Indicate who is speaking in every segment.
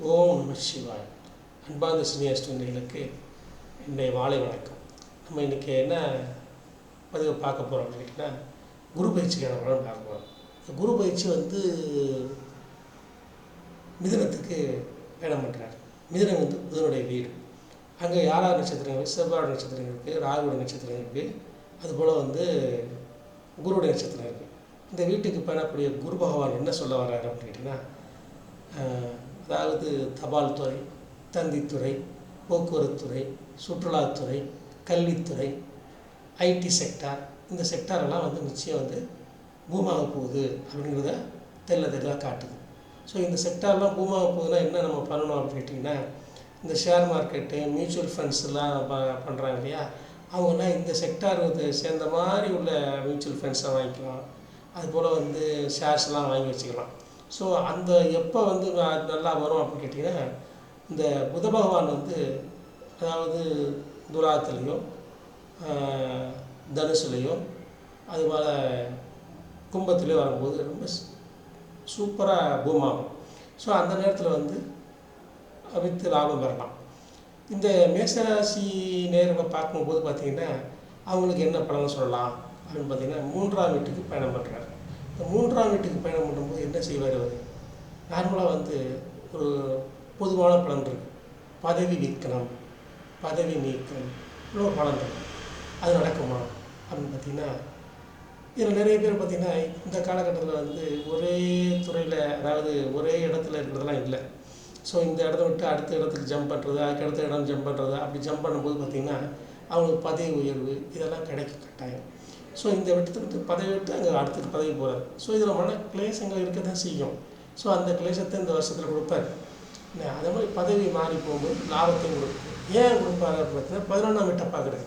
Speaker 1: ஓம் நம சிவாய். அன்பார்ந்த சினியாஸ்டுங்களுக்கு என்னுடைய மாலை வணக்கம். நம்ம இன்றைக்கி என்ன பதிவு பார்க்க போகிறோம் அப்படின்னா, குரு பயிற்சிக்கான பலன் பார்க்க போகிறோம். குரு பயிற்சி மிதுனத்துக்கு பயணம் பண்ணுறாரு. மிதுனம் புதனுடைய வீடு. அங்கே யாரார் நட்சத்திரங்கள், செவ்வாய் நட்சத்திரங்கள் இருக்குது, ராகுடைய நட்சத்திரம் இருக்குது, அதுபோல் குருவுடைய நட்சத்திரம் இருக்குது. இந்த வீட்டுக்கு பயணக்கூடிய குரு பகவான் என்ன சொல்ல வர்றாரு அப்படின்னு கேட்டிங்கன்னா, அதாவது தபால் துறை, தந்தித்துறை, போக்குவரத்துறை, சுற்றுலாத்துறை, கல்வித்துறை, ஐடி செக்டார், இந்த செக்டாரெல்லாம் நிச்சயம் பூமாக போகுது அப்படிங்கிறத தெளிவாக காட்டுது. ஸோ இந்த செக்டார்லாம் பூமாக போகுதுன்னா என்ன நம்ம பண்ணணும் அப்படின்னு கேட்டிங்கன்னா, இந்த ஷேர் மார்க்கெட்டு, மியூச்சுவல் ஃபண்ட்ஸ்லாம் பண்ணுறாங்க இல்லையா, அவங்கெல்லாம் இந்த செக்டாருக்கு சேர்ந்த மாதிரி உள்ள மியூச்சுவல் ஃபண்ட்ஸை வாங்கிக்கலாம். அதுபோல் ஷேர்ஸ்லாம் வாங்கி வச்சுக்கலாம். ஸோ அந்த எப்போ நல்லா வரும் அப்படின்னு கேட்டிங்கன்னா, இந்த புத பகவான் அதாவது துலாத்துலேயோ தனுசுலேயோ அதுபோல் கும்பத்துலேயோ வரும்போது ரொம்ப சூப்பராக பூமாகும். ஸோ அந்த நேரத்தில் வித்து லாபம் பெறலாம். இந்த மேசராசி நேர்களை பார்க்கும்போது பார்த்திங்கன்னா, அவங்களுக்கு என்ன பலன் சொல்லலாம் அப்படின்னு பார்த்திங்கன்னா, 3ஆம் வீட்டுக்கு பயணம் பண்ணுறாரு. இந்த 3ஆம் வீட்டுக்கு பயணம் பண்ணும்போது என்ன செய்வார் அவர்? நார்மலாக ஒரு பொதுவான பலன் இருக்குது. பதவி விற்கணும், பதவி நீக்கம், இன்னொரு பலன் இருக்குது. அது நடக்குமா அப்படின்னு பார்த்திங்கன்னா, இதில் நிறைய பேர் பார்த்திங்கன்னா இந்த காலகட்டத்தில் ஒரே துறையில், அதாவது ஒரே இடத்துல இருக்கிறதெல்லாம் இல்லை. ஸோ இந்த இடத்த விட்டு அடுத்த இடத்துக்கு ஜம்ப் பண்ணுறது, அதுக்கு அடுத்த இடம் ஜம்ப் பண்ணுறது, அப்படி ஜம்ப் பண்ணும்போது பார்த்திங்கன்னா அவங்களுக்கு பதவி உயர்வு இதெல்லாம் கிடைக்கும் கட்டாயம். ஸோ இந்த விட்டு பதவி விட்டு அங்கே அடுத்த பதவி போகிறார். ஸோ இதில் மன கிளேசங்கள் இருக்க தான் செய்யும். ஸோ அந்த கிளேசத்தை இந்த வருஷத்தில் கொடுப்பார். அதே மாதிரி பதவி மாறி போகும்போது லாபத்தையும் கொடுக்கும். ஏன் கொடுப்பாரு பார்த்தீங்கன்னா, 11ஆம் வீட்டை பார்க்குறாரு,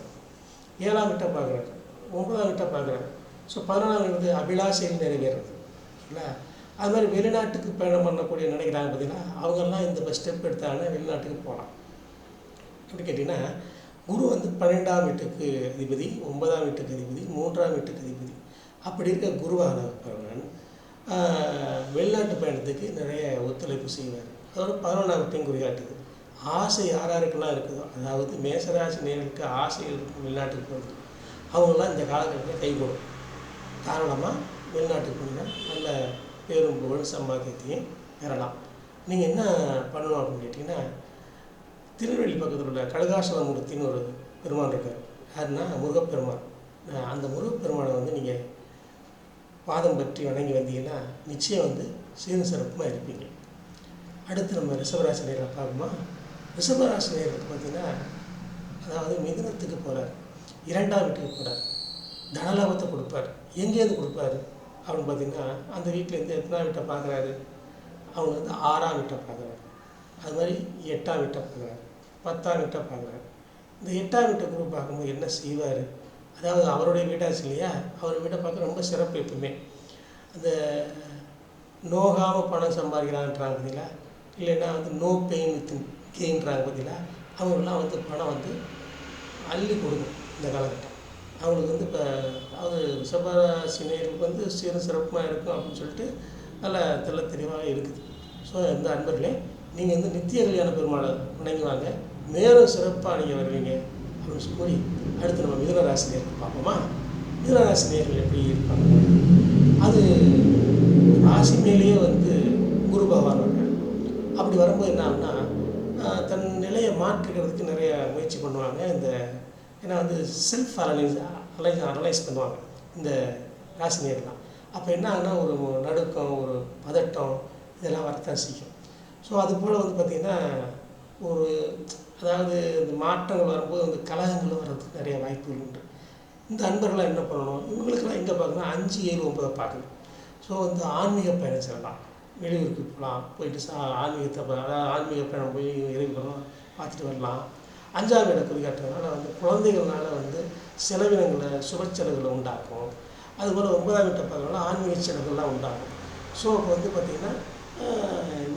Speaker 1: 7ஆம் வீட்டை பார்க்குறாரு, 9ஆம் வீட்டை பார்க்குறாரு. ஸோ 11ஆம் அபிலாஷையில் நிறைவேறது இல்லை. அது மாதிரி வெளிநாட்டுக்கு பயணம் பண்ணக்கூடிய நினைக்கிறாங்க பார்த்தீங்கன்னா, அவங்கெல்லாம் இந்த ஸ்டெப் எடுத்தாங்கன்னா வெளிநாட்டுக்கு போகலாம். அப்படின்னு கேட்டிங்கன்னா, குரு 12ஆம் வீட்டுக்கு அதிபதி, 9ஆம் வீட்டுக்கு அதிபதி, 3ஆம் வீட்டுக்கு அதிபதி. அப்படி இருக்க குருவானவன் வெளிநாட்டு பயணத்துக்கு நிறைய ஒத்துழைப்பு செய்வார். அதோட 11ஆம் வீட்டையும் குறிகாட்டுது. ஆசை யாராருக்கெல்லாம் இருக்குதோ, அதாவது மேசராசி நேர்களுக்கு ஆசைகள் இருக்கும் வெளிநாட்டுக்கு போகிறது, அவங்களாம் இந்த காலகட்டத்தில் கைகூடும். காரணமாக வெளிநாட்டுக்கு போனீங்கன்னா நல்ல பேரும் புகழும் சம்பாத்தியத்தையும் பெறலாம். நீங்கள் என்ன பண்ணணும் அப்படின்னு கேட்டிங்கன்னா, திருநெல்வேலி பக்கத்தில் உள்ள கடுகாசலமூர்த்தின்னு ஒரு பெருமான் இருக்கார். யாருன்னா முருகப்பெருமான். அந்த முருகப்பெருமானை நீங்கள் பாதம் பற்றி வணங்கி வந்தீங்கன்னா நிச்சயம் சீரும் சிறப்புமாக இருப்பீங்க. அடுத்து நம்ம ரிஷபராசி நேர்களை பார்ப்போமா. ரிஷபராசி நேர்களுக்கு பார்த்திங்கன்னா, அதாவது மிதுனத்துக்கு போகிறார், 2ஆம் வீட்டுக்கு போகிறார், தனலாபத்தை கொடுப்பார். எங்கேருந்து கொடுப்பாரு அப்படின்னு பார்த்திங்கன்னா, அந்த வீட்டிலேருந்து எத்தனாம் வீட்டை பார்க்குறாரு? அவங்க 6ஆம் வீட்டை பார்க்குறாரு, அது மாதிரி 8ஆம் வீட்டை பார்க்குறாரு, 10ஆம் வீட்டை பார்க்குறாரு. இந்த 8ஆம் வீட்டை குரு பார்க்கும்போது என்ன செய்வார்? அதாவது அவருடைய வீட்டாச்சு இல்லையா, அவர் வீட்டை பார்க்க ரொம்ப சிறப்பு. எப்பவுமே அந்த நோகாமல் பணம் சம்பாதிக்கிறான்றாங்க பார்த்தீங்களா, இல்லைன்னா நோ பெயின் வித் கெயின்றாங்க பார்த்தீங்களா, அவங்களாம் பணம் அள்ளி கொடுக்கும் இந்த காலகட்டம். அவங்களுக்கு இப்போ அதாவது ரிஷபராசினியருக்கு சீரும் சிறப்பாக இருக்கும் அப்படின்னு சொல்லிட்டு நல்லா தெளிவாக இருக்குது. ஸோ இந்த அன்பர்களே, நீங்கள் நித்திய கல்யாண பெருமாளை வணங்குவாங்க, மேலும் சிறப்பாக நீங்கள் வருவீங்க அப்படின்னு கூறி அடுத்து நம்ம மிதுனராசினியருக்கு பார்ப்போமா. மிதுனராசினியர்கள் எப்படி இருப்பாங்க? அது ராசி மேலேயே குரு பகவான் வர்றார். அப்படி வரும்போது என்ன ஆகுனா, தன் நிலையை மாற்றிக்கிறதுக்கு நிறைய முயற்சி பண்ணுவாங்க. ஏன்னா செல்ஃப் அனலைஸ் பண்ணுவாங்க இந்த ராசினியர்லாம். அப்போ என்ன ஆகுனா, ஒரு நடுக்கம், ஒரு பதட்டம் இதெல்லாம் வரத்தான் செய்யும். ஸோ அதுபோல் பார்த்திங்கன்னா, அதாவது இந்த மாற்றங்கள் வரும்போது கலகங்களும் வர்றதுக்கு நிறைய வாய்ப்புகள் உண்டு. இந்த அன்பர்கள்லாம் என்ன பண்ணணும்? இவங்களுக்கெல்லாம் எங்கே பார்க்கணும்? 5, 7, 9 பார்க்கணும். ஸோ ஆன்மீக பயணம் செல்லலாம், வெளியூருக்கு போகலாம், போயிட்டு ஆன்மீகத்தை அதாவது ஆன்மீக பயணம் போய் இறைவனம் பார்த்துட்டு வரலாம். 5ஆம் இடம் குறிகாட்டுறதுனால குழந்தைகள்னால செலவினங்களை சுப செலவுகளை உண்டாக்கும். அதுபோல் 9ஆம் வீட்டை பார்க்கறதுனால ஆன்மீக செலவுகள்லாம் உண்டாகும். ஸோ அப்போ பார்த்திங்கன்னா,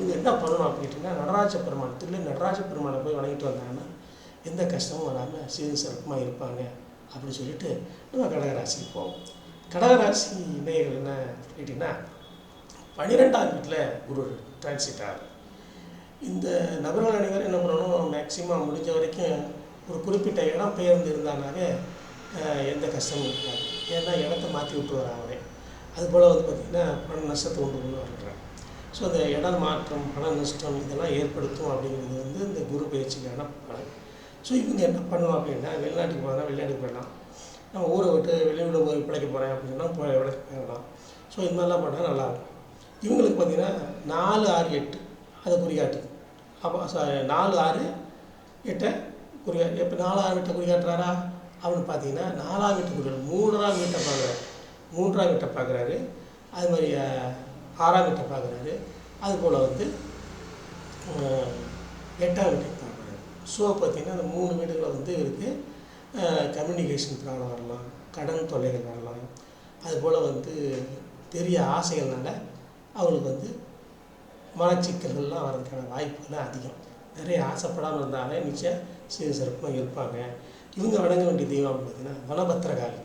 Speaker 1: இது என்ன பண்ணணும் அப்படின்னு கேட்டிங்கன்னா, நடராஜ பெருமான், தில்லை நடராஜ பெருமானை போய் வணங்கிட்டு வந்தாங்கன்னா எந்த கஷ்டமும் வராமல் சீரும் சிறப்புமாக இருப்பாங்க அப்படின்னு சொல்லிட்டு நம்ம கடகராசிக்கு போவோம். கடகராசி நேயர்கள் என்ன கேட்டிங்கன்னா, 12ஆம் வீட்டில் குரு டிரான்சிட் ஆகும். இந்த நபர்கள் அனைவரும் என்ன பண்ணணும், மேக்சிமம் முடிஞ்ச வரைக்கும் ஒரு குறிப்பிட்ட இடம் பெயர்ந்து இருந்தானாவே எந்த கஷ்டமும் இருக்காது. ஏன்னா இடத்த மாற்றி விட்டுருவார் அவரே. அதுபோல் வந்து பார்த்திங்கன்னா பண நஷ்டத்தை உண்டு கொண்டு வர்றாங்க. ஸோ அந்த இடம் மாற்றம், பண நஷ்டம் இதெல்லாம் ஏற்படுத்தும் அப்படிங்கிறது வந்து இந்த குரு பயிற்சிக்கான பலன். ஸோ இவங்க என்ன பண்ணணும் அப்படின்னா, வெளிநாட்டுக்கு போனால் வெளிநாட்டுக்கு போயிடலாம், நம்ம ஊரை விட்டு வெளியூர் போய் பிழைக்க போகிறேன் அப்படின்னா போயிடலாம். ஸோ இது மாதிரிலாம் பண்ணால் நல்லாயிருக்கும். இவங்களுக்கு பார்த்திங்கன்னா 4, 6, 8 அதை குறிகாட்டுது. அப்போ 4, 6, 8 எப்போ 4, 6, 8 குறிகாட்டுறாரா அப்படின்னு பார்த்தீங்கன்னா, 4ஆம் வீட்டு குறிகாட்டு 3ஆம் வீட்டை பார்க்குறாரு, 3ஆம் வீட்டை பார்க்குறாரு. அது மாதிரி 6ஆம் வீட்டை பார்க்குறாரு. அதுபோல் வந்து 8ஆம் வீட்டை பார்க்குறாரு. ஸோ பார்த்திங்கன்னா அந்த 3 வீடுகளில் வந்து இவருக்கு கம்யூனிகேஷன் ப்ராப்ளம் வரலாம், கடன் தொல்லைகள் வரலாம். அதுபோல் வந்து பெரிய ஆசைகள்னால அவங்களுக்கு வந்து மனச்சிக்கல்கள்லாம் வர்றதுக்கான வாய்ப்புகள் அதிகம். நிறைய ஆசைப்படாமல் இருந்தாலே நிச்சயம் சிறப்பாக இருப்பாங்க. இவங்க வணங்க வேண்டிய தெய்வம் பார்த்திங்கன்னா வனபத்திரகாளி.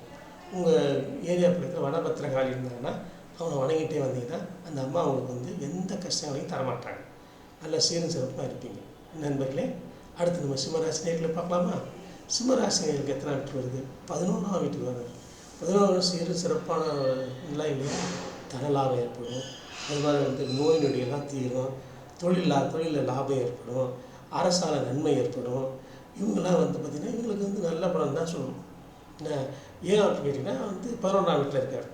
Speaker 1: உங்கள் ஏரியா பக்கத்தில் வனபத்திரகாளி இருந்தாங்கன்னா அவனை வணங்கிட்டே வந்தீங்கன்னா அந்த அம்மா அவங்களுக்கு வந்து எந்த கஷ்டங்களையும் தரமாட்டாங்க. நல்ல சிறப்பாக இருப்பீங்க. நண்பர்களே, அடுத்து நம்ம சிம்மராசி நேர்களை பார்க்கலாமா? சிம்மராசி நேர்களுக்கு எத்தனை வீட்டு வருது? 11ஆம் வீட்டுக்கு வருது. 11ஆம் சிறப்பான நிலை இல்லையா? தனலாபம் ஏற்படும். அது மாதிரி வந்து நோய் நொடியெல்லாம் தீரும். தொழிலில் லாபம் ஏற்படும். அரசால் நன்மை ஏற்படும். இவங்கெல்லாம் வந்து பார்த்திங்கன்னா இவங்களுக்கு வந்து நல்ல பலன் தான் சொல்லணும். ஏன் அப்படின்னு கேட்டிங்கன்னா வந்து 11ஆம் வீட்டில் இருக்கார்.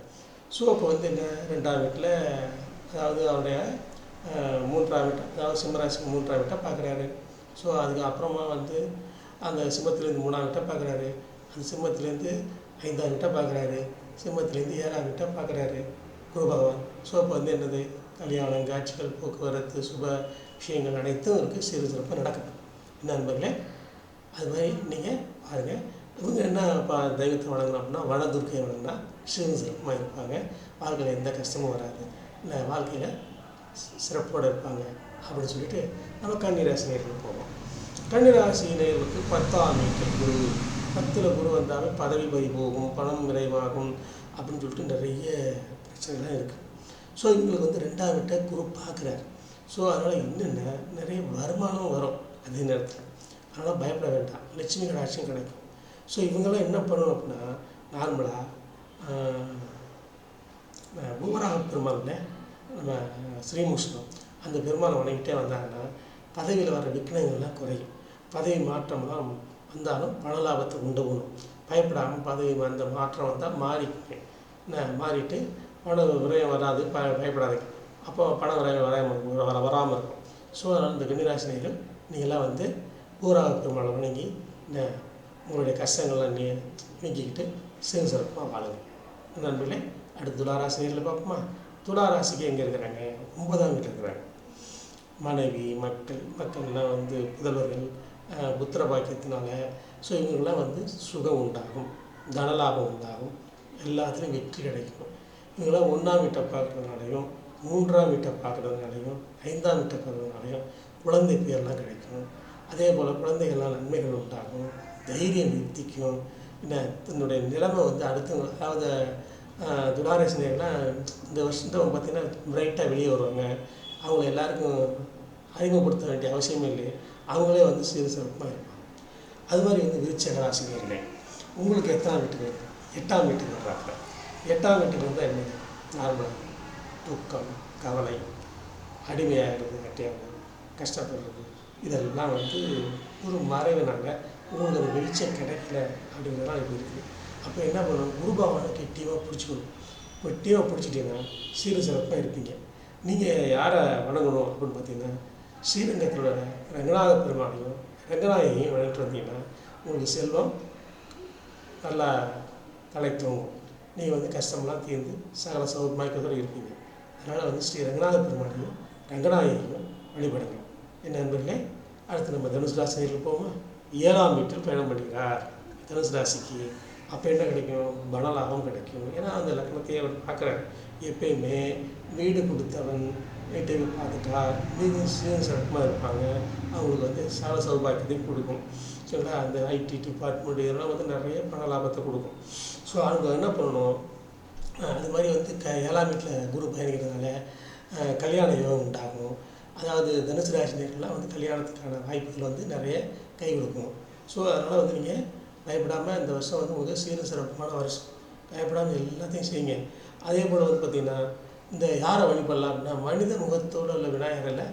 Speaker 1: ஸோ அப்போ வந்து என்ன 2ஆம் வீட்டில், அதாவது அவருடைய 3ஆம் வீட்டை, அதாவது சிம்மராசிக்கு 3ஆம் வீட்டை பார்க்குறாரு. ஸோ அதுக்கு அப்புறமா வந்து அந்த சிம்மத்துலேருந்து 3ஆம் வீட்டை பார்க்குறாரு. அந்த சிம்மத்துலேருந்து 5ஆம் வீட்டை பார்க்குறாரு. சிம்மத்துலேருந்து 7ஆம் வீட்டை பார்க்குறாரு குரு பகவான். ஸோ அப்போ வந்து என்னது, கல்யாணம், காட்சிகள், போக்குவரத்து, சுப விஷயங்கள் அனைத்தும் இருக்குது, சிறப்பாக நடக்குது. நண்பர்களே, அது மாதிரி நீங்கள் பாருங்கள். இவங்க என்ன தெய்வத்தை வணங்கணும் அப்படின்னா வனதுர்க்கையை வணங்கினா சிறப்பாக இருப்பாங்க. வாழ்க்கையில் எந்த கஷ்டமும் வராது, இல்லை வாழ்க்கையில் சிறப்போடு இருப்பாங்க அப்படின்னு சொல்லிட்டு நம்ம கன்னிராசி நேயர்களுக்கு போவோம். கன்னிராசி நேயர்களுக்கு 10ஆம் வீட்டில் குரு, 10ல் குரு வந்தாலும் பதவி பறி போகும், பணம் விரைவாகும் அப்படின்னு சொல்லிட்டு நிறைய பிரச்சனைலாம் இருக்குது. ஸோ இவங்களுக்கு வந்து 2ஆம் வீட்டை குரு பார்க்குறாரு. ஸோ அதனால் என்னென்ன நிறைய வருமானம் வரும் அதே நேரத்தில். அதனால் பயப்பட வேண்டாம், லட்சுமி கடாட்சியம் கிடைக்கும். ஸோ இவங்கெல்லாம் என்ன பண்ணணும் அப்படின்னா, நார்மலாக பூவராக பெருமாள்ல நம்ம ஸ்ரீமுஷ்ணம் அந்த பெருமாளை வணங்கிட்டே வந்தாங்கன்னா பதவியில் வர விக்னங்கள்லாம் குறையும். பதவி மாற்றம்லாம் வந்தாலும் பண லாபத்தை உண்டு பண்ணும். பயப்படாமல் பதவி அந்த மாற்றம் வந்தால் மாறிட்டு பண விரயம் வராது, பயப்படாதீங்க. அப்போ பண விரயம் வராமல் இருக்கும். ஸோ அதனால் இந்த கன்னிராசினியர்கள் நீங்கள்லாம் வந்து பூராக பெருமாளை வணங்கி உங்களுடைய கஷ்டங்கள்லாம் நீக்கிக்கிட்டு சிறப்பாக வாழுங்க. நண்பர்களே, அடுத்து துளாராசினியர்களை பார்ப்போமா? துளாராசிக்கு எங்கே இருக்கிறாங்க? 9ஆம் வீட்டில் இருக்கிறாங்க. மனைவி, மக்கள்லாம் வந்து புதல்வர்கள், புத்திர பாக்கியத்தினால ஸோ இவங்கெல்லாம் வந்து சுகம் உண்டாகும், தனலாபம் உண்டாகும், எல்லாத்துலேயும் வெற்றி கிடைக்கும். இவங்களாம் 1ஆம் வீட்டை பார்க்குறதுனாலையும் 3ஆம் வீட்டை பார்க்குறதுனாலையும் 5ஆம் வீட்டை பார்க்குறதுனாலையும் குழந்தை பேர்லாம் கிடைக்கும். அதே போல் குழந்தைகள்லாம் நன்மைகள் உண்டாகும், தைரியம் வித்திக்கும். தன்னுடைய நிலைமை வந்து அடுத்தவங்க, அதாவது துளாராசினியர்கள்லாம் இந்த வருஷம் பார்த்திங்கன்னா பிரைட்டாக வெளியே வருவாங்க. அவங்கள எல்லாருக்கும் அறிமுகப்படுத்த வேண்டிய அவசியமே இல்லை, அவங்களே வந்து சிறப்பாக இருப்பாங்க. அது மாதிரி வந்து விருச்சிக ராசினியர்களே, உங்களுக்கு எத்தனாம் வீட்டுக்கு வருது? 8ஆம் வீட்டுக்கு வர்றாங்க. 8ஆம் வீட்டுக்கு வந்தால் என்னது, நார்மலாக தூக்கம், கவலை, அடிமையாகிறது, கட்டியாகிறது, கஷ்டப்படுறது, இதெல்லாம் வந்து ஒரு மறைவுனால உங்களுக்கு அந்த வெளிச்சம் கிடைக்கல அப்படிங்கிறதெல்லாம் இப்படி இருக்குது. அப்போ என்ன பண்ணணும், குருபாவனை கெட்டியமாக பிடிச்சிக்கணும். கெட்டியமாக பிடிச்சிட்டிங்கன்னா சிறப்பாக இருப்பீங்க. நீங்கள் யாரை வணங்கணும் அப்படின்னு பார்த்தீங்கன்னா, ஸ்ரீரங்கத்தோட ரங்கநாத பெருமாளையும் ரங்கநாயகியும் வணங்கிட்டு வந்தீங்கன்னா உங்களுக்கு செல்வம் நல்லா தலைத்தோங்கும். நீங்கள் வந்து கஷ்டம்லாம் தீர்ந்து சகல சௌகரியமாக இருப்பீங்க. அதனால் வந்து ஸ்ரீ ரங்கநாத பெருமாளையும் ரங்கநாயகியும் வழிபடுங்க. என்ன நண்பர்களே, அடுத்து நம்ம தனுசு ராசினியர்கள் போவோமா? 7ஆம் வீட்டில் பயணம் பண்ணுகிறார் தனுசு ராசிக்கு. அப்போ என்ன கிடைக்கும்? பணலாபம் கிடைக்கும். ஏன்னா அந்த லக்னத்தையே அவர் பார்க்குறாரு. எப்பயுமே வீடு கொடுத்தவன் வீட்டை பார்த்துட்டா வீடு சிறப்பாக இருப்பாங்க. அவங்களுக்கு வந்து சகல சௌபாக்கியத்தையும் கொடுக்கும். சரிங்களா? அந்த ஐடி டிபார்ட்மெண்ட் இதெல்லாம் வந்து நிறைய பண லாபத்தை கொடுக்கும். ஸோ அவங்க என்ன பண்ணணும், அது மாதிரி வந்து 7ஆம் வீட்டில் குரு பயணிக்கிறதுனால கல்யாண யோகம் உண்டாகும். அதாவது தனுசு ராசி நேர்கள்லாம் வந்து கல்யாணத்துக்கான வாய்ப்புகள் வந்து நிறைய கை கொடுக்கும். ஸோ அதனால் வந்து நீங்கள் பயப்படாமல் இந்த வருஷம் வந்து உங்களுக்கு சீரும் சிறப்புமான வருஷம். பயப்படாமல் எல்லாத்தையும் செய்யுங்க. அதே போல் வந்து பார்த்திங்கன்னா இந்த யாரை வழிபடலாம் அப்படின்னா மனித முகத்தோடு உள்ள விநாயகரில்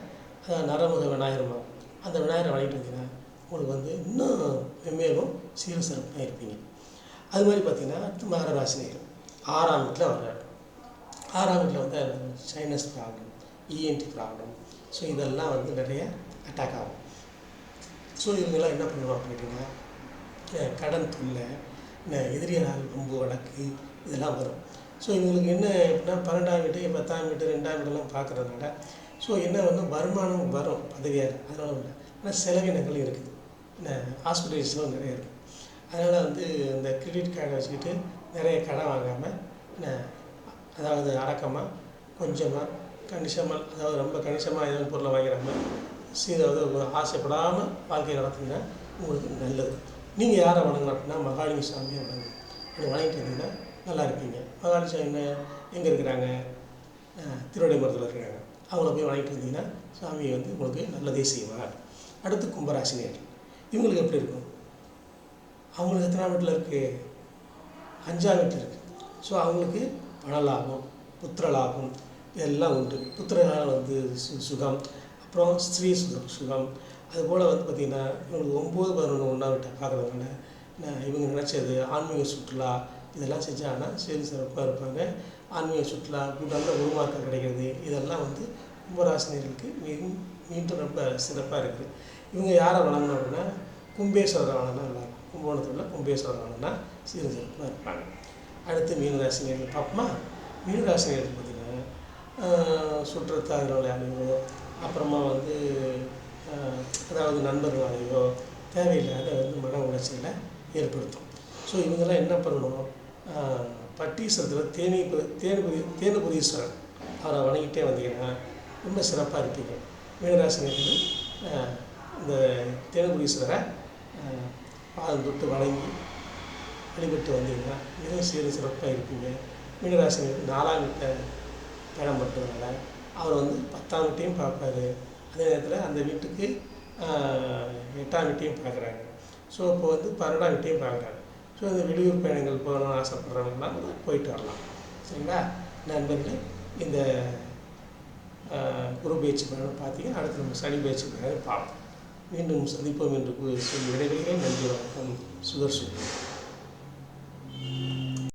Speaker 1: நரமுக விநாயகர்மா அந்த விநாயகரை வழிகிட்டு வந்தீங்கன்னா உங்களுக்கு வந்து இன்னும் மென்மேலும் சீரும் சிறப்பாக இருப்பீங்க. அது மாதிரி பார்த்திங்கன்னா அடுத்து மகர ராசினியர்கள் 6ஆம் வீட்டில் வர்றாரு. 6ஆம் வீட்டில் வந்து sinus problem, ENT problem, so இதெல்லாம் வந்து நிறைய அட்டாக் ஆகும். ஸோ இவங்கெல்லாம் என்ன பண்ணுவோம் அப்படின்னா கடன் தொல்லை, எதிரியால் ரொம்ப வழக்கு இதெல்லாம் வரும். ஸோ இவங்களுக்கு என்ன அப்படின்னா 12ஆம் வீட்டு 10ஆம் வீட்டு 2ஆம் வீடெல்லாம் பார்க்குறதுனால ஸோ என்ன வந்து வருமானம் வரும் பதவியாக, அதனால இல்லை. ஆனால் செலவினங்கள் இருக்குது, ஹாஸ்பிட்டல்ஸ்லாம் நிறைய இருக்குது. அதனால் வந்து இந்த கிரெடிட் கார்டை வச்சுக்கிட்டு நிறைய கடன் வாங்காமல் அதாவது அடக்கமாக கொஞ்சமாக கணிசமாக, அதாவது ரொம்ப கணிசமாக எதுவும் பொருளை வாங்கிறாமல் அதாவது ஆசைப்படாமல் வாழ்க்கையை நடத்திங்கன்னா உங்களுக்கு நல்லது. நீங்கள் யாரை வணங்கணும் அப்படின்னா மகாலிங்க சாமியை வணங்கணும். அப்படி வணங்கிட்டு வந்தீங்கன்னா நல்லா இருப்பீங்க. மகாலிங்க சாமி எங்கே இருக்கிறாங்க? திருவடைமரத்தில் இருக்கிறாங்க. அவங்கள போய் வணங்கிட்டு வந்தீங்கன்னா சாமி வந்து உங்களுக்கு நல்லதே செய்வார். அடுத்து கும்பராசினியர். இவங்களுக்கு எப்படி இருக்கும்? அவங்களுக்கு எத்தனாம் வீட்டில் இருக்குது? 5ஆம் வீட்டில் இருக்குது. ஸோ அவங்களுக்கு பண லாபம், புத்திர லாபம் எல்லாம் உண்டு. புத்திரனால் வந்து சுகம், அப்புறம் ஸ்திரீ சுகம். அதுபோல் வந்து பார்த்திங்கன்னா இவங்களுக்கு 9, 11 1ஆம் வீட்டை பார்க்குறதுனால இவங்க நினச்சது ஆன்மீக சுற்றுலா இதெல்லாம் செஞ்சாங்கன்னா சரி சிறப்பாக இருப்பாங்க. ஆன்மீக சுற்றுலா நல்ல உருமாற்றம் கிடைக்கிறது, இதெல்லாம் வந்து கும்பராசினியர்களுக்கு மீண்டும் ரொம்ப சிறப்பாக இருக்குது. இவங்க யாரை வணங்கணும் அப்படின்னா கும்பேஸ்வரரை வணங்கினா நல்லாயிருக்கும். கும்பகோணத்தில் உள்ள கும்பேஸ்வரர் வணங்கினா சீரும் சிறப்பாக இருப்பாங்க. அடுத்து மீனராசினியர்கள் பார்ப்போமா? மீனராசினியர்கள் பார்த்திங்கன்னா சுற்றத்தார்களோட அழிவோ, அப்புறமா வந்து அதாவது நண்பர்களாலேயோ தேவையில்லாத வந்து மன உளைச்சலை ஏற்படுத்தும். ஸோ இவங்கெல்லாம் என்ன பண்ணணும்? பட்டீஸ்வரத்தில் தேனுபுரீஸ்வரர் அவரை வணங்கிட்டே வந்தீங்கன்னா ரொம்ப சிறப்பாக இருப்பீங்க. மீனராசினியர்கள் இந்த தேனுபுரீஸ்வரரை பாதம் தொட்டு வணங்கி வழிபட்டு வந்தீங்கன்னா மிகவும் சீரும் சிறப்பாக இருப்பீங்க. மீனராசினியர்கள் 4ஆம் வீட்டை பயணம் பண்ணுறதுனால அவர் வந்து 10ஆம் வீட்டையும் பார்ப்பார். அதே நேரத்தில் அந்த வீட்டுக்கு 8ஆம் வீட்டையும் பார்க்குறாங்க. ஸோ இப்போ வந்து 12ஆம் வீட்டையும் பார்க்குறாங்க. ஸோ இந்த வெளியூர் பயணங்கள் போகணும்னு ஆசைப்படுறவங்கலாம் போயிட்டு வரலாம். சரிங்களா நண்பர்களே? இந்த குரு பயிற்சி பயணம் பார்த்தீங்கன்னா அடுத்து நம்ம சனி பயிற்சி பயணம் பார்ப்போம். மீண்டும் சந்திப்போம் என்று சொல்லி விடைபெறுகிறேன். நன்றி, வணக்கம். சுதர்ஷன்.